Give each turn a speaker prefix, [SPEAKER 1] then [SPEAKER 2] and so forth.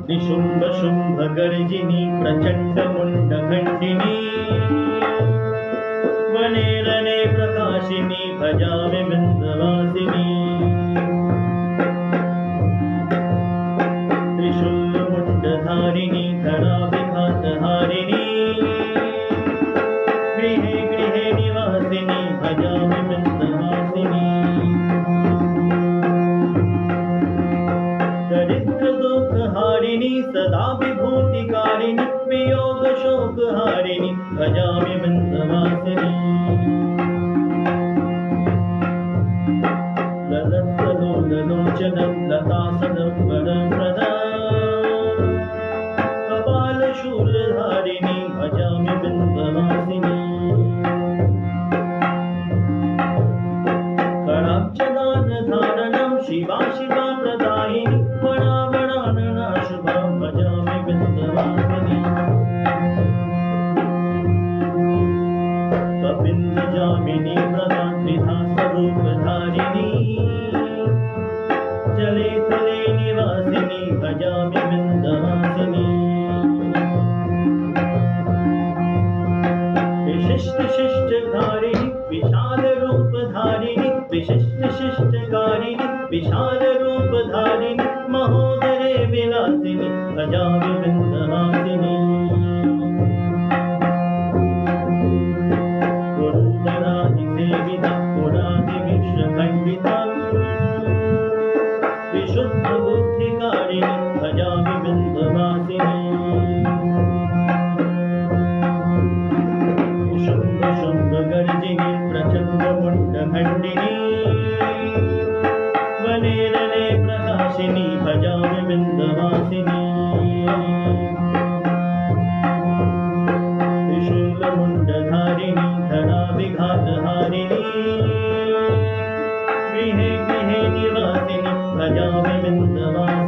[SPEAKER 1] निशुम्भ शुम्भ गर्जिनी प्रचंड मुंड खंडिनी वने रणे प्रकाशिनी भजामि विंध्यवासिनी त्रिशूल मुंडधारिणी धराभिघातहारिणी गृहे गृहे निवासिनी भजामि विंध्यवासिनी दरिद्र दुःखहारिणी सदा विभूतिकारिणी वियोग शोकहारिणी भजामि विंध्यवासिनी ललत्सलोललोचनं लतासनं वरप्रदा कपालशूलधारिणी भजामि विंध्यवासिनी कराब्जदानधारणं शिवा शिवा प्रदायिनी वणावणाननाशुभां भजामि विंध्यवासिनी कपिन्दजामिनी प्रदा त्रिधा स्वरूपधारिणी जले थले निवासिनी भजामि विंध्यवासिनी विशिष्ट शिष्टधारिणी विशाल रूपधारिणी विशिष्ट शिष्टकारिणी विशाल रूपधारिणी महोदरे विलासिनी भजामि विंध्यवासिनी गुरुदरादिसेविता पुरादिविश्वखण्डिता विशुद्ध बुद्धिकारिणी भजामि विंध्यवासिनी शुम्भ शुम्भ गर्जिनी प्रचंड मुंड खंडिनी वने रणे प्रकाशिनी भजामि विंध्यवासिनी त्रिशूल मुंडधारिणी धराभिघातहारिणी गृहे गृहे निवासिनी भजामि विंध्यवासिनी